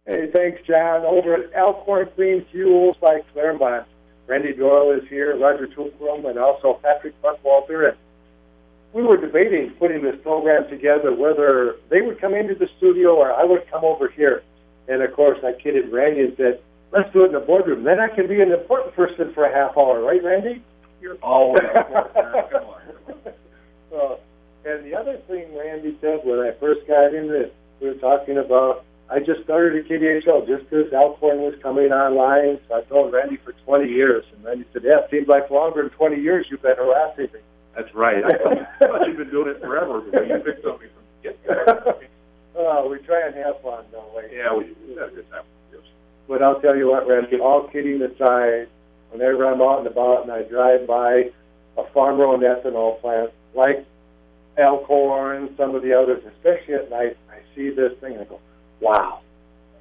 Hey, thanks, John. Over at Alcorn Clean Fuels by Claremont, Randy Doyle is here, Roger Tulkrum, and also Patrick Buckwalter. And we were debating putting this program together, whether they would come into the studio or I would come over here. And, of course, I kidded Randy and said, let's do it in the boardroom. Then I can be an important person for a half hour, right, Randy? You're always important. Come on. And the other thing Randy said when I first got in this, we were talking about, I just started at KDHL just as Alcorn was coming online. So I told Randy for 20 years. And Randy said, yeah, it seems like longer than 20 years you've been harassing me. That's right. I thought you've been doing it forever, but when you picked something from the get-go. We try and have fun, don't we? Yeah, we do. We have a good time. But I'll tell you what, Randy, all kidding aside, whenever I'm out and about and I drive by a farm-owned ethanol plant like Alcorn, some of the others, especially at night, I see this thing and I go, wow,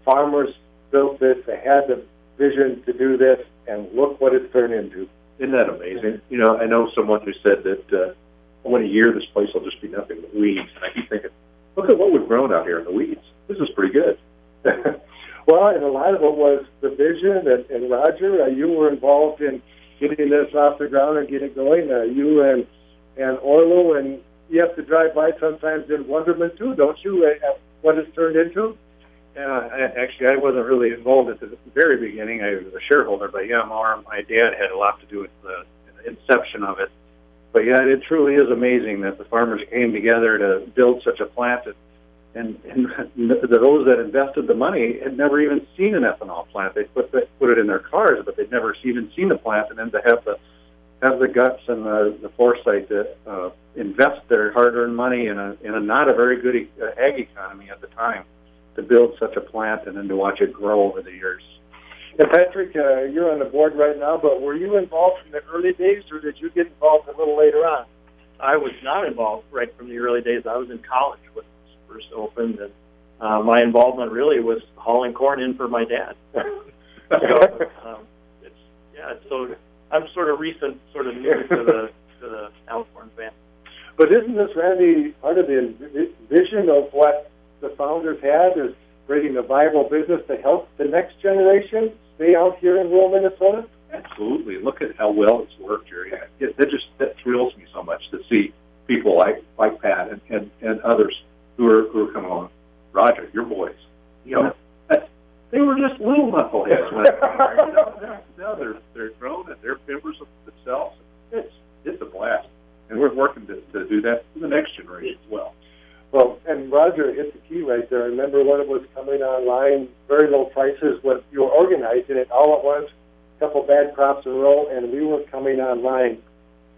farmers built this, they had the vision to do this, and look what it's turned into. Isn't that amazing? You know, I know someone who said that in a year this place will just be nothing but weeds. And I keep thinking, look at what we've grown out here in the weeds. This is pretty good. Well, and a lot of it was the vision, and Roger, you were involved in getting this off the ground and getting it going. You and Orlo, and you have to drive by sometimes in wonderment too, don't you, what it's turned into? Actually, I wasn't really involved at the very beginning. I was a shareholder, but yeah, my dad had a lot to do with the inception of it. But yeah, it truly is amazing that the farmers came together to build such a plant, and those that invested the money had never even seen an ethanol plant. They put it in their cars, but they'd never even seen the plant, and then to have the guts and the foresight to invest their hard-earned money in a not a very good ag economy at the time, to build such a plant and then to watch it grow over the years. And Patrick, you're on the board right now, but were you involved in the early days, or did you get involved a little later on? I was not involved right from the early days. I was in college when it first opened, and my involvement really was hauling corn in for my dad. So I'm sort of recent, sort of new to the Alcorn family. But isn't this, Randy, part of the vision of what the founders had, is creating a viable business to help the next generation stay out here in rural Minnesota? Absolutely. Look at how well it's worked here. That thrills me so much to see people like Pat and others who are coming along. Roger, your boys, they were just little knuckleheads when now they're grown and they're members of themselves. It's a blast, and we're working to do that for the next generation as well. Well, and Roger hit the key right there. I remember when it was coming online, very low prices, when you were organizing it all at once, a couple bad crops in a row, and we were coming online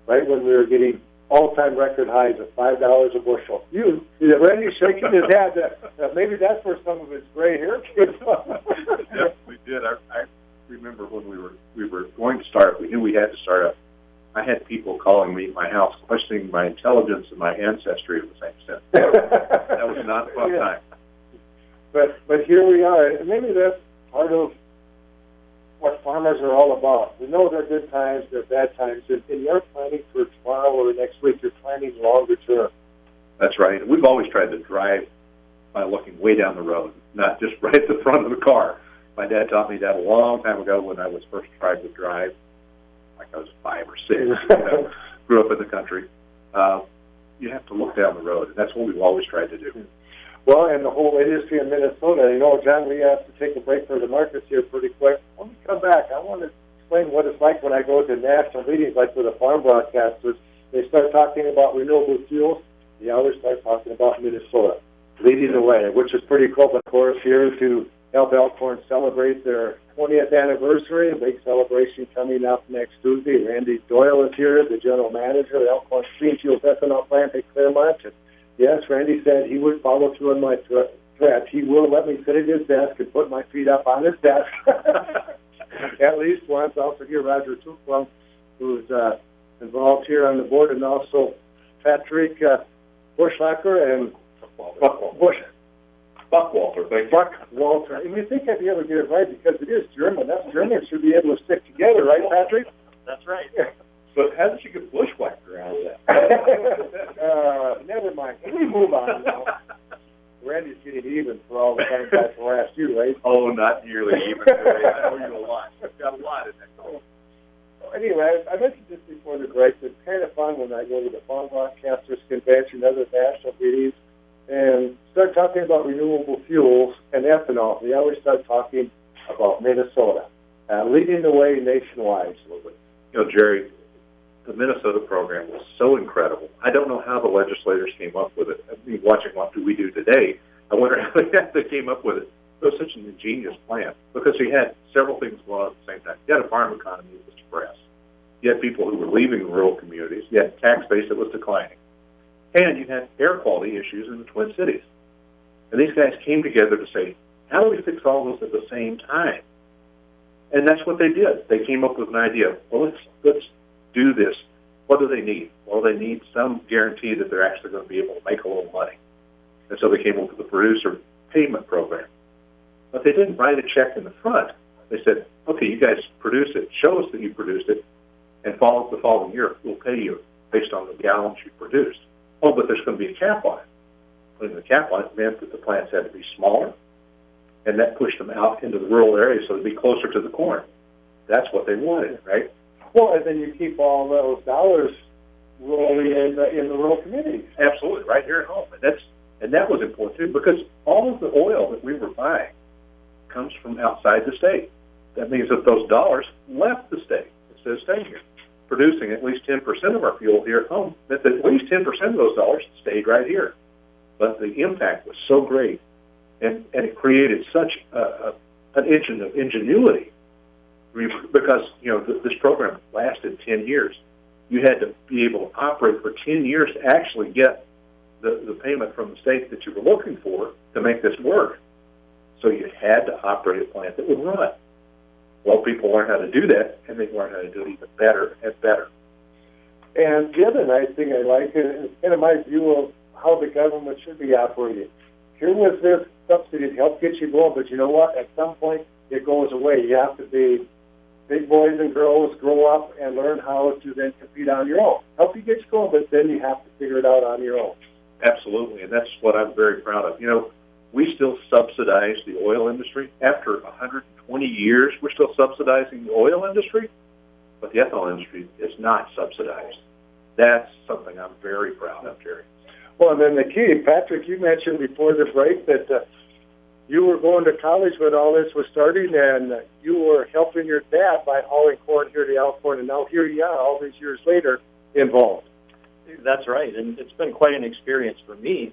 right when we were getting all-time record highs of $5 a bushel. Randy's shaking his head. Maybe that's where some of his gray hair came from. Yeah, we did. I remember when we were going to start, we knew we had to start up. I had people calling me at my house questioning my intelligence and my ancestry at the same time. That was not a fun time. But here we are. And maybe that's part of what farmers are all about. We know there are good times, there are bad times. And you're planning for tomorrow or next week, you're planning longer term. That's right. And we've always tried to drive by looking way down the road, not just right at the front of the car. My dad taught me that a long time ago when I was first trying to drive. Like I was 5 or 6, grew up in the country. You have to look down the road, and that's what we've always tried to do. Well, and the whole industry in Minnesota, John, we have to take a break for the markets here pretty quick. When we come back, I want to explain what it's like when I go to national meetings, like with the farm broadcasters. They start talking about renewable fuels. They always start talking about Minnesota, leading the way, which is pretty cool. Of course, here to help Alcorn celebrate their 20th anniversary, a big celebration coming up next Tuesday. Randy Doyle is here, the general manager of the Alcorn Clean Fuels ethanol plant at Claremont. And yes, Randy said he would follow through on my threat. He will let me sit at his desk and put my feet up on his desk at least once. Also here, Roger Tulkrum, who's involved here on the board, and also Patrick Buckwalter and Buckwalter, thank you. Buckwalter. And you think I'd be able to get it right because it is German. Us Germans should be able to stick together, right, Patrick? That's right. But how did you get bushwhacked around that? Never mind. Can we move on now? Randy's getting even for all the times I've harassed you, right? Oh, not nearly even. I owe you a lot. I've got a lot in that goal. Anyway, I mentioned this before the break. It's kind of fun when I go to the Farm Broadcasters Convention, other national meetings, and start talking about renewable fuels and ethanol. They always start talking about Minnesota, leading the way nationwide. Absolutely. You know, Jerry, the Minnesota program was so incredible. I don't know how the legislators came up with it. I mean, watching what do we do today, I wonder how they came up with it. It was such an ingenious plan because you had several things going on at the same time. You had a farm economy that was depressed. You had people who were leaving rural communities. You had a tax base that was declining. And you had air quality issues in the Twin Cities. And these guys came together to say, how do we fix all those at the same time? And that's what they did. They came up with an idea. Well, let's do this. What do they need? Well, they need some guarantee that they're actually going to be able to make a little money. And so they came up with the producer payment program. But they didn't write a check in the front. They said, okay, you guys produce it. Show us that you produced it. And the following year, we'll pay you based on the gallons you produced. Oh, but there's going to be a cap on it. Putting the cap on it meant that the plants had to be smaller, and that pushed them out into the rural areas so they'd be closer to the corn. That's what they wanted, right? Well, and then you keep all those dollars rolling in the rural communities. Absolutely, right here at home. And that was important, too, because all of the oil that we were buying comes from outside the state. That means that those dollars left the state instead of staying here. Producing at least 10% of our fuel here at home, that at least 10% of those dollars stayed right here. But the impact was so great, and it created such an engine of ingenuity because, you know, this program lasted 10 years. You had to be able to operate for 10 years to actually get the payment from the state that you were looking for to make this work. So you had to operate a plant that would run. Well, people learn how to do that, and they learn how to do it even better and better. And the other nice thing I like is kind of my view of how the government should be operating. Here was this subsidy to help get you going, but you know what? At some point, it goes away. You have to be big boys and girls, grow up, and learn how to then compete on your own. Help you get you going, but then you have to figure it out on your own. Absolutely, and that's what I'm very proud of. You know, we still subsidize the oil industry. After 120 years, we're still subsidizing the oil industry, but the ethanol industry is not subsidized. That's something I'm very proud of, Jerry. Well, and then the key, Patrick, you mentioned before the break that you were going to college when all this was starting, and you were helping your dad by hauling corn here to Elkhorn, and now here you are all these years later involved. That's right, and it's been quite an experience for me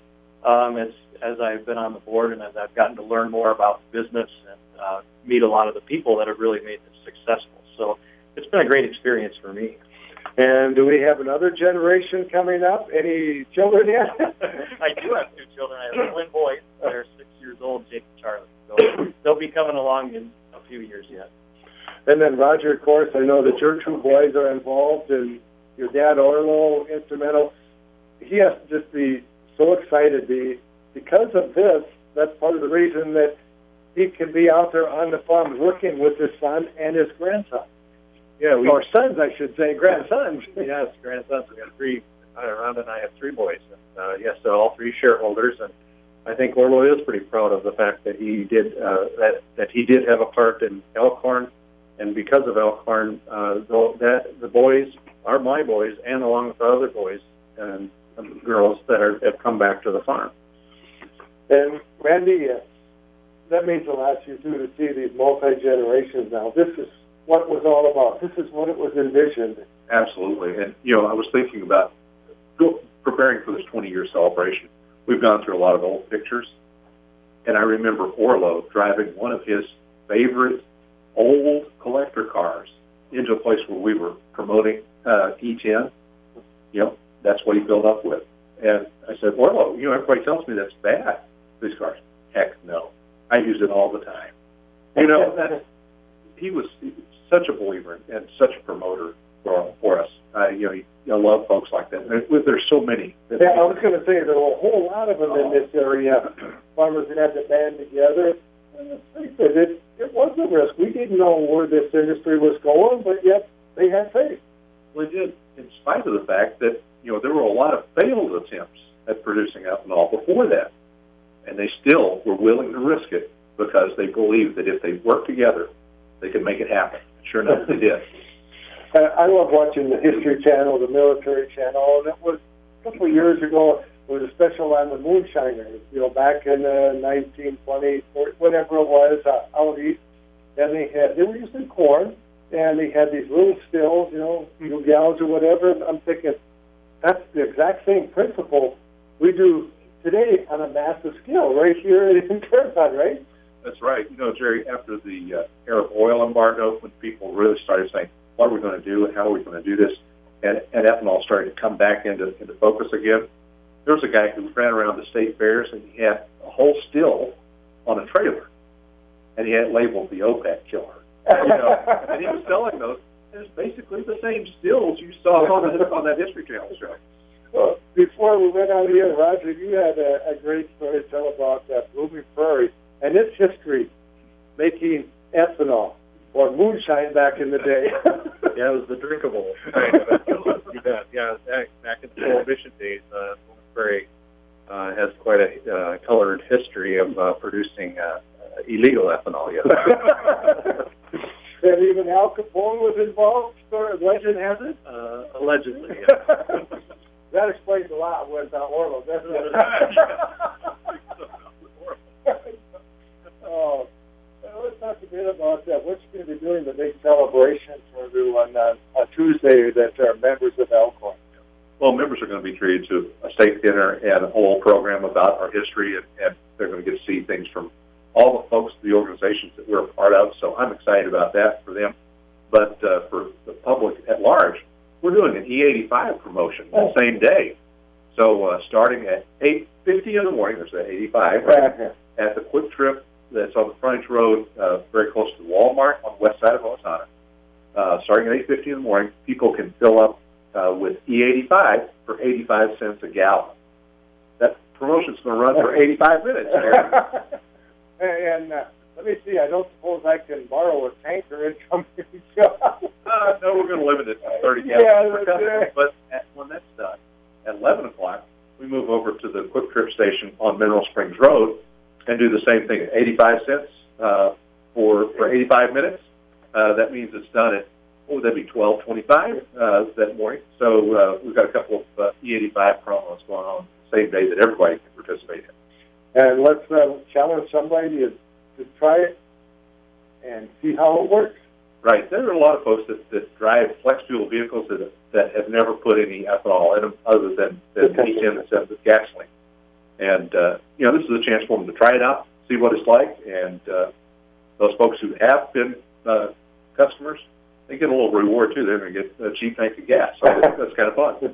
as I've been on the board and as I've gotten to learn more about the business and meet a lot of the people that have really made this successful. So it's been a great experience for me. And do we have another generation coming up? Any children yet? I do have two children. I have twin boys. They're 6 years old, Jake and Charlie. So they'll be coming along in a few years yet. And then Roger, of course, I know that your two boys are involved, and your dad, Orlo, instrumental. He has to just be so excited. Because of this, that's part of the reason that he can be out there on the farm working with his son and his grandson. Yeah, or sons, I should say, grandsons. Yes, grandsons. We got three. Rhonda and I have three boys. And, yes, so all three shareholders, and I think Orlo is pretty proud of the fact that he did that he did have a part in Elkhorn, and because of Elkhorn, the boys are my boys, and along with the other boys and girls that have come back to the farm. And Randy, that means a lot to you too, to see these multi-generations now. This is what it was all about. This is what it was envisioned. Absolutely. And, you know, I was thinking about preparing for this 20-year celebration. We've gone through a lot of old pictures, and I remember Orlo driving one of his favorite old collector cars into a place where we were promoting E10. You know, that's what he built up with. And I said, Orlo, you know, everybody tells me that's bad, these cars. Heck no. I use it all the time. You know, he was such a believer and such a promoter for us. You know, I love folks like that. There's so many. Yeah, I was going to say there were a whole lot of them in this area. Farmers that had to band together. It was a risk. We didn't know where this industry was going, but yet they had faith. Well, they did, in spite of the fact that, you know, there were a lot of failed attempts at producing ethanol before that. and they still were willing to risk it because they believed that if they worked together, they could make it happen. Sure enough, they did. I love watching the History Channel, the Military Channel, and it was a couple of years ago. It was a special on the moonshiners, back in 1920, whatever it was, out east. And they were using corn, and they had these little stills, few gallons or whatever. And I'm thinking, that's the exact same principle we do today on a massive scale right here in Claremont, right? That's right. Jerry, after the Arab oil embargo, when people really started saying, what are we going to do and how are we going to do this, and ethanol started to come back into focus again, there was a guy who ran around the state fairs, and he had a whole still on a trailer, and he had it labeled the OPEC killer. And he was selling those. It's basically the same stills you saw on that History Channel show. Well, before we went out here, Roger, you had a great story to tell about Blooming Prairie and its history making ethanol or moonshine back in the day. Yeah, it was the drinkable kind of ethanol. You bet. Yeah, back in the Prohibition days, Blooming Prairie has quite a colored history of producing illegal ethanol. Yes. And even Al Capone was involved, or legend has it? Allegedly, yeah. That explains a lot with Orlo, doesn't it? Oh, let's talk a bit about what you're going to be doing, the big celebration for everyone on Tuesday that are members of Elkhorn. Well, members are going to be treated to a steak dinner and a whole program about our history, and they're going to get to see things from all the folks, the organizations that we're a part of, so I'm excited about that for them. But for the public at large, we're doing an E85 promotion the same day. So starting at 8:50 in the morning, there's an 85, right, at the Quick Trip that's on the frontage road very close to Walmart on the west side of Owatonna. Starting at 8:50 in the morning, people can fill up with E85 for 85 cents a gallon. That promotion's going to run for 85 minutes. And let me see, I don't suppose I can borrow a tanker and come in. No, we're going to limit it to 30 gallons per customer. But when that's done, at 11 o'clock, we move over to the Quick Trip station on Mineral Springs Road and do the same thing at 85 cents for 85 minutes. That means it's done at, what would that be, 12:25 that morning. So we've got a couple of E85 promos going on the same day that everybody can participate in. And let's challenge somebody to try it and see how it works. Right. There are a lot of folks that drive flex fuel vehicles that have never put any ethanol in them other than E10 instead of gasoline. And, this is a chance for them to try it out, see what it's like. And those folks who have been customers, they get a little reward, too. They're going to get a cheap tank of gas. So that's kind of fun.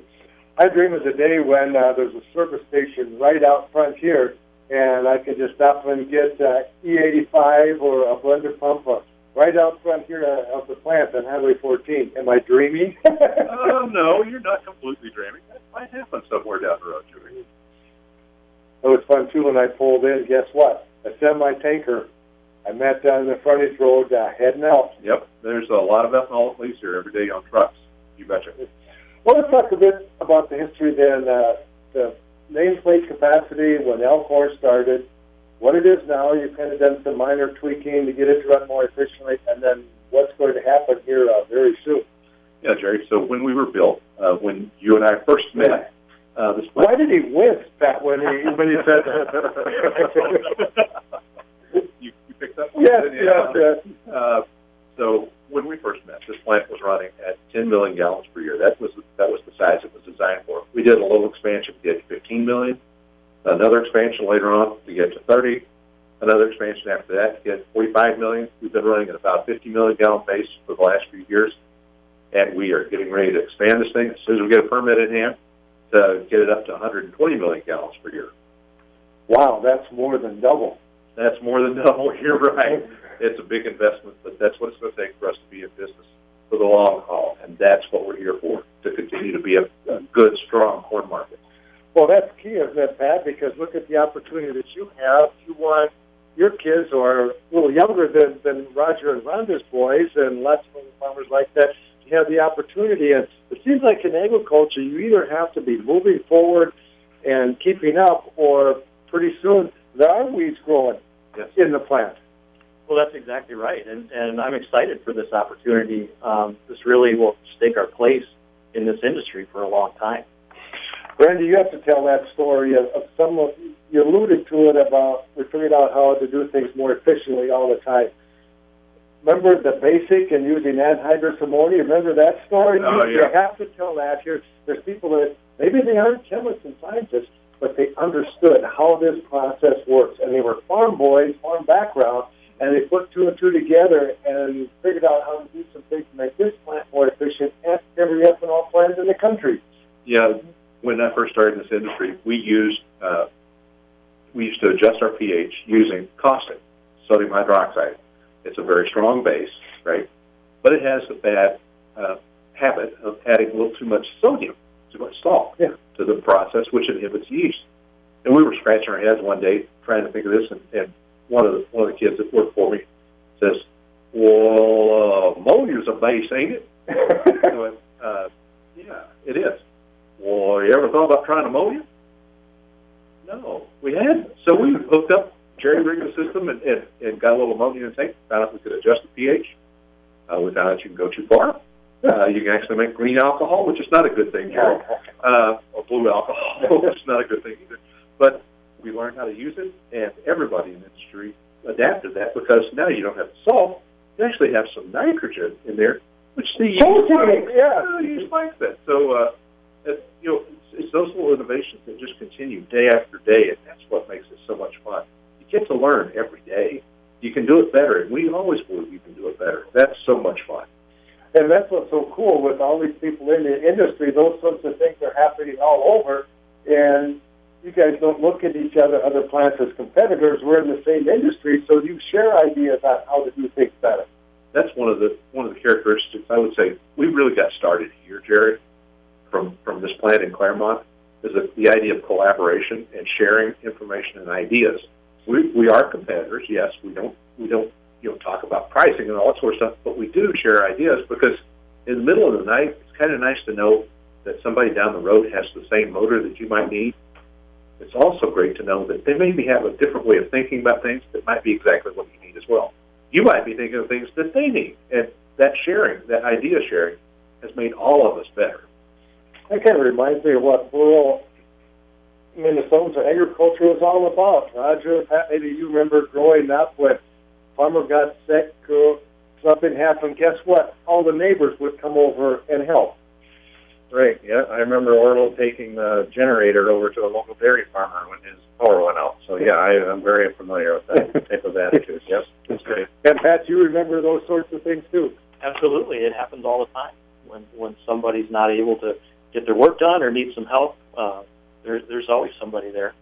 I dream of the day when there's a service station right out front here, and I could just stop and get E85 or a blender pump right out front here of the plant on Highway 14. Am I dreaming? No, you're not completely dreaming. That might happen somewhere down the road, Julie. It was fun, too, when I pulled in. Guess what? A semi-tanker I met down the frontage road heading out. Yep, there's a lot of ethanol that leaves here every day on trucks. You betcha. Well, let's talk a bit about the history then. The nameplate capacity when Elkhorn started, what it is now. You've kind of done some minor tweaking to get it to run more efficiently, and then what's going to happen here very soon. Yeah, Jerry, so when we were built, when you and I first met, this place... Why did he wince, Pat, when he said that? you picked up? Yes. So when we first met, this plant was running at 10 million gallons per year. That was the size it was designed for. We did a little expansion to get to 15 million, another expansion later on to get to 30, another expansion after that to get 45 million. We've been running at about 50 million gallon pace for the last few years, and we are getting ready to expand this thing as soon as we get a permit in hand to get it up to 120 million gallons per year. Wow, that's more than double. That's more than double. You're right. It's a big investment, but that's what it's going to take for us to be in business for the long haul, and that's what we're here for, to continue to be a good, strong corn market. Well, that's key, isn't it, Pat? Because look at the opportunity that you have. You want your kids who are a little younger than Roger and Rhonda's boys and lots of other farmers like that to have the opportunity. And it seems like in agriculture, you either have to be moving forward and keeping up, or pretty soon there are weeds growing in the plant. Well, that's exactly right, and I'm excited for this opportunity. This really will stake our place in this industry for a long time. Randy, you have to tell that story of some of, you alluded to it about, we figured out how to do things more efficiently all the time. Remember the basic and using anhydrous ammonia? Remember that story? Oh, yeah. You have to tell that. There's people that, maybe they aren't chemists and scientists, but they understood how this process works. And they were farm boys, farm background, and they put two and two together and figured out how to do some things to make this plant more efficient at every ethanol plant in the country. Yeah, when I first started in this industry, we used to adjust our pH using caustic, sodium hydroxide. It's a very strong base, right? But it has the bad habit of adding a little too much sodium, too much salt to the process, which inhibits yeast. And we were scratching our heads one day trying to think of this, and one of the kids that worked for me says, "Well, ammonia's a base, ain't it?" I went, "Yeah, it is." "Well, you ever thought about trying ammonia?" No, we hadn't. So we hooked up, jerry-rigged the system, and got a little ammonia in the tank. Found out we could adjust the pH. We found out you can go too far. You can actually make green alcohol, which is not a good thing, Jerry. Or blue alcohol, which is not a good thing either. But we learned how to use it, and everybody in the industry adapted that, because now you don't have the salt. You actually have some nitrogen in there, which the yeast likes that. So, it's those little innovations that just continue day after day, and that's what makes it so much fun. You get to learn every day. You can do it better, and we always believe you can do it better. That's so much fun. And that's what's so cool with all these people in the industry. Those sorts of things are happening all over, and you guys don't look at each other plants as competitors. We're in the same industry, so you share ideas on how to do things better. That's one of the characteristics. I would say we really got started here, Jerry, from this plant in Claremont, is the idea of collaboration and sharing information and ideas. We are competitors, yes. We don't talk about pricing and all that sort of stuff, but we do share ideas, because in the middle of the night, it's kind of nice to know that somebody down the road has the same motor that you might need. It's also great to know that they maybe have a different way of thinking about things that might be exactly what you need as well. You might be thinking of things that they need, and that sharing, that idea sharing, has made all of us better. That kind of reminds me of what rural Minnesota's agriculture was all about. Roger, Pat, maybe you remember growing up when farmer got sick, something happened, guess what? All the neighbors would come over and help. Right, yeah. I remember Orlo taking the generator over to a local dairy farmer when his power went out. So, yeah, I'm very familiar with that type of attitude. Yes, that's great. And, Pat, you remember those sorts of things, too? Absolutely. It happens all the time. When somebody's not able to get their work done or needs some help, there's always somebody there.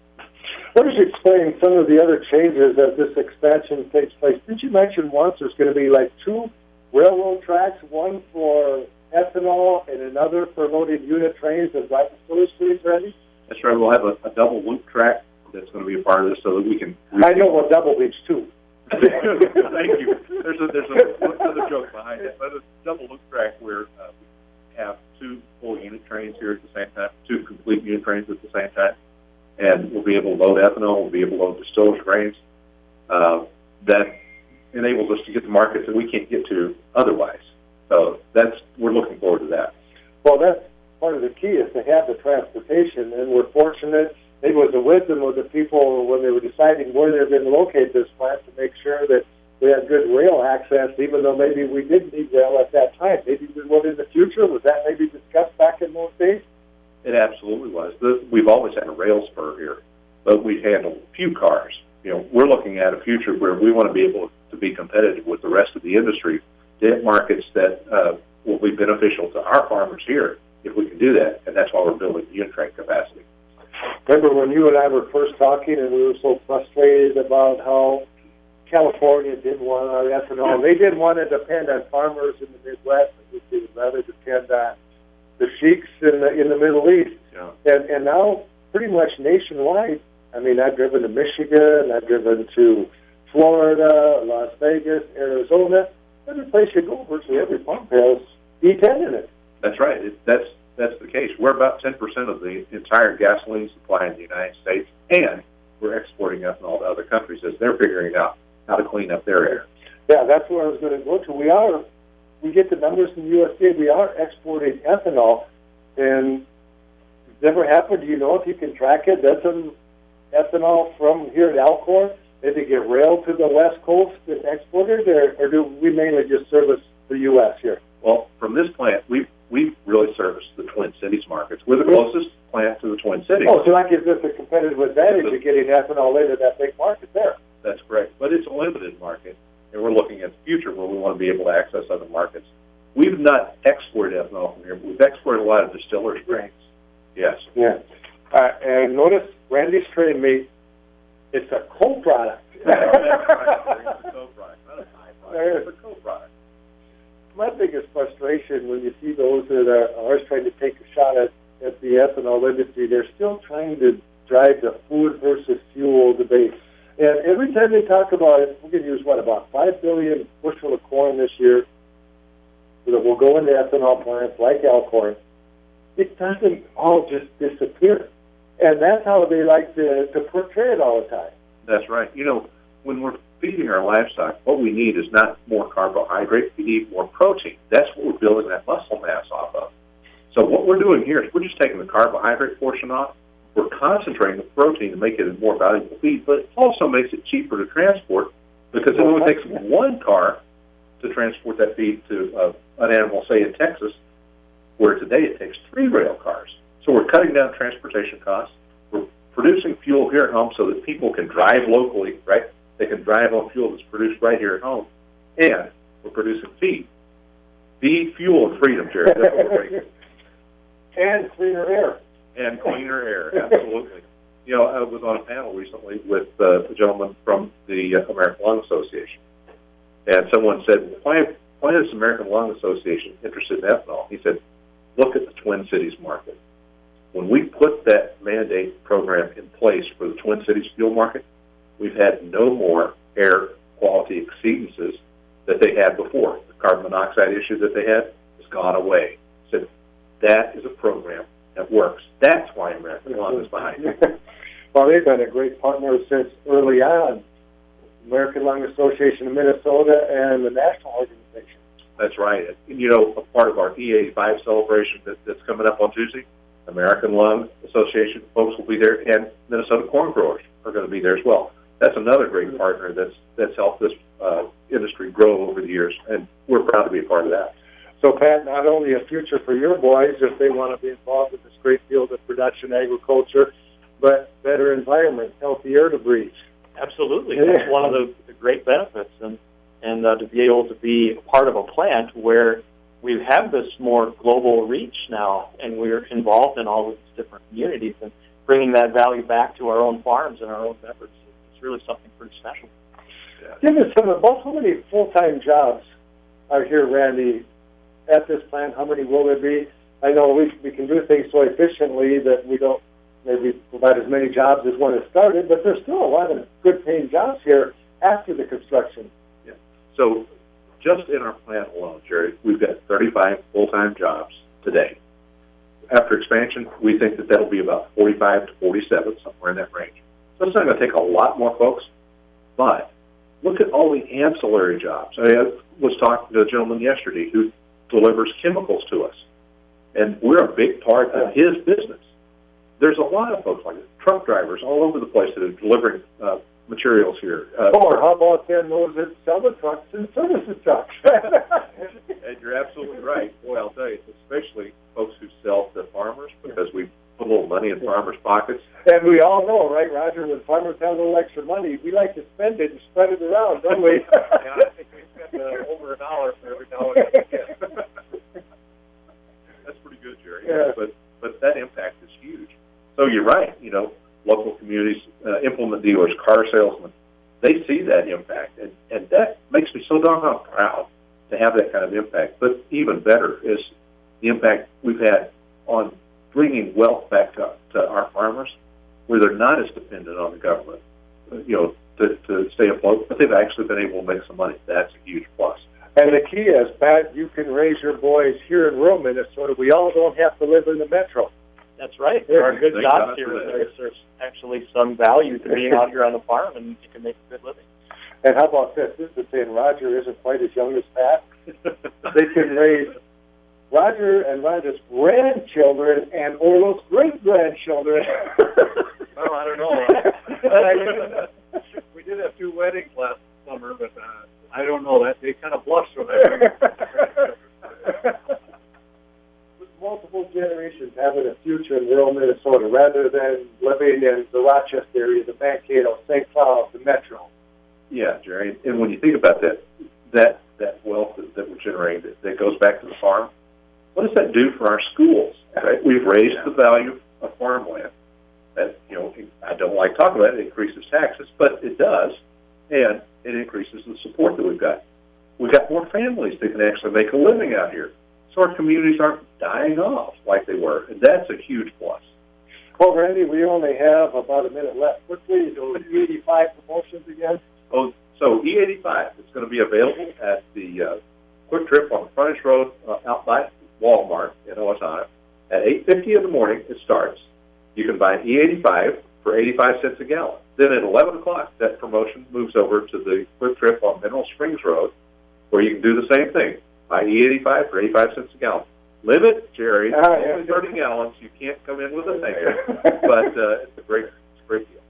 Why don't you explain some of the other changes as this expansion takes place? Did you mention once there's going to be like 2 railroad tracks, one for ethanol and another for loaded unit trains? Is that the streets ready? That's right. We'll have a double loop track that's going to be a part of this, so that we can. I know what double means too. Thank you. There's another joke behind it, but it's a double loop track where we have 2 full unit trains here at the same time, 2 complete unit trains at the same time, and we'll be able to load ethanol. We'll be able to load distillers grains. That enables us to get to markets that we can't get to otherwise. So we're looking forward to that. Well, that's part of the key, is to have the transportation, and we're fortunate. Maybe it was the wisdom of the people when they were deciding where they were going to locate this plant, to make sure that we had good rail access, even though maybe we didn't need rail at that time. Maybe we would in the future. Was that maybe discussed back in those days? It absolutely was. We've always had a rail spur here, but we handle few cars. We're looking at a future where we want to be able to be competitive with the rest of the industry, to hit markets that will be beneficial to our farmers here, if we can do that, and that's why we're building unit train capacity. Remember when you and I were first talking, and we were so frustrated about how California didn't want our ethanol. They didn't want to depend on farmers in the Midwest. They would rather depend on the sheiks in the Middle East. Yeah. And now, pretty much nationwide, I mean, I've driven to Michigan, I've driven to Florida, Las Vegas, Arizona. Every place you go, virtually every pump has E10 in it. That's right. That's the case. We're about 10% of the entire gasoline supply in the United States, and we're exporting ethanol to other countries as they're figuring out how to clean up their air. Yeah, that's where I was going to go to. We get the numbers from USDA. We are exporting ethanol, and it's never happened. Do you know if you can track it? That's some ethanol from here at Alcorn. Did it get railed to the West Coast and exported, or do we mainly just service the U.S. here? Well, from this plant, we really service the Twin Cities markets. We're the closest plant to the Twin Cities. Oh, so that gives us a competitive advantage of getting ethanol into that big market there. That's correct. But it's a limited market, and we're looking at the future where we want to be able to access other markets. We've not exported ethanol from here, but we've exported a lot of distillers' grains. Yes. Yeah. And notice Randy's trained me. It's a co-product. That's right. It's a co-product, not a byproduct. It's a co-product. My biggest frustration when you see those that are always trying to take a shot at the ethanol industry, they're still trying to drive the food versus fuel debate. And every time they talk about it, we're going to use, about 5 billion bushel of corn this year that will go into ethanol plants like Alcorn. It doesn't all just disappear. And that's how they like to portray it all the time. That's right. When we're feeding our livestock, what we need is not more carbohydrate. We need more protein. That's what we're building that muscle mass off of. So what we're doing here is we're just taking the carbohydrate portion off. We're concentrating the protein to make it a more valuable feed, but it also makes it cheaper to transport because it only takes one car to transport that feed to an animal, say in Texas, where today it takes 3 rail cars. So we're cutting down transportation costs. We're producing fuel here at home so that people can drive locally, right? They can drive on fuel that's produced right here at home. And we're producing feed. Feed, fuel, and freedom, Jerry. That's what we're making. And cleaner air. And cleaner air, absolutely. I was on a panel recently with a gentleman from the American Lung Association. And someone said, why is the American Lung Association interested in ethanol? He said, look at the Twin Cities market. When we put that mandate program in place for the Twin Cities fuel market, we've had no more air quality exceedances that they had before. The carbon monoxide issue that they had has gone away. So that is a program that works. That's why American Lung is behind it. Well, they've been a great partner since early on. American Lung Association of Minnesota and the national organization. That's right. A part of our EA5 celebration that's coming up on Tuesday, American Lung Association folks will be there, and Minnesota corn growers are going to be there as well. That's another great partner that's helped this industry grow over the years, and we're proud to be a part of that. So, Pat, not only a future for your boys if they want to be involved in this great field of production agriculture, but better environment, healthy air to breathe. Absolutely. That's one of the great benefits, and to be able to be a part of a plant where we have this more global reach now, and we're involved in all of these different communities, and bringing that value back to our own farms and our own efforts. It's really something pretty special. Yeah. Give us about how many full-time jobs are here, Randy, at this plant? How many will there be? I know we can do things so efficiently that we don't maybe provide as many jobs as when it started, but there's still a lot of good-paying jobs here after the construction. Yeah. So just in our plant alone, Jerry, we've got 35 full-time jobs today. After expansion, we think that that'll be about 45 to 47, somewhere in that range. So it's not going to take a lot more folks, but look at all the ancillary jobs. I was talking to a gentleman yesterday who delivers chemicals to us, and we're a big part of his business. There's a lot of folks like truck drivers all over the place that are delivering materials here. Or how about then those that sell the trucks and service the trucks? And you're absolutely right. Boy, I'll tell you, especially folks who sell to farmers, because we put a little money in farmers' pockets. And we all know, right, Roger, when farmers have a little extra money, we like to spend it and spread it around, don't we? Yeah, I think we spend over $1 for every dollar we get. That's pretty good, Jerry. Yeah. But that impact is huge. So you're right. Local communities, implement dealers, car salesmen, they see that impact, and that makes me so doggone proud to have that kind of impact. But even better is the impact we've had on bringing wealth back to our farmers, where they're not as dependent on the government, to stay afloat, but they've actually been able to make some money. That's a huge plus. And the key is, Pat, you can raise your boys here in rural Minnesota. We all don't have to live in the metro. That's right. There are good Thank jobs God here. for that. There's actually some value to being out here on the farm, and you can make a good living. And how about this? This is saying Roger isn't quite as young as Pat. They can raise Roger and Roger's grandchildren and Orlo's great-grandchildren. Well, I don't know. We did have 2 weddings last summer, but I don't know. That they kind of blushed when I. With multiple generations having a future in rural Minnesota rather than living in the Rochester area, the Mankato, St. Cloud, the Metro. Yeah, Jerry. And when you think about that wealth that we're generating that goes back to the farm, what does that do for our schools? Right? We've raised the value of farmland. That, you know, I don't like talking about it. It increases taxes, but it does, and it increases the support that we've got. We've got more families that can actually make a living out here, so our communities aren't dying off like they were, and that's a huge plus. Well, Randy, we only have about a minute left. Quickly, those 85 promotions again. Oh, so E85 is going to be available at the Quick Trip on Frontage Road out by Walmart in Owatonna. At 8:50 in the morning, it starts. You can buy E85 for 85 cents a gallon. Then at 11 o'clock, that promotion moves over to the Quick Trip on Mineral Springs Road, where you can do the same thing. Buy E85 for 85 cents a gallon. Limit, Jerry, only 30 gallons. You can't come in with a thing. But it's a great deal.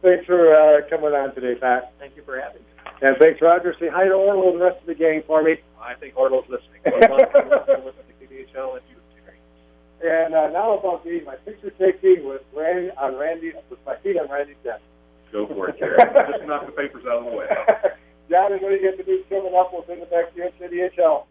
Thanks for coming on today, Pat. Thank you for having me. And thanks, Roger. Say hi to Orlo and the rest of the gang for me. I think Orlo's listening. Listen to KDHL and you, Jerry. And now about me, my picture taking with Randy with my feet on Randy's desk. Go for it, Jerry. Just knock the papers out of the way. John, and when you get the news coming up, we'll send it back to you at KDHL.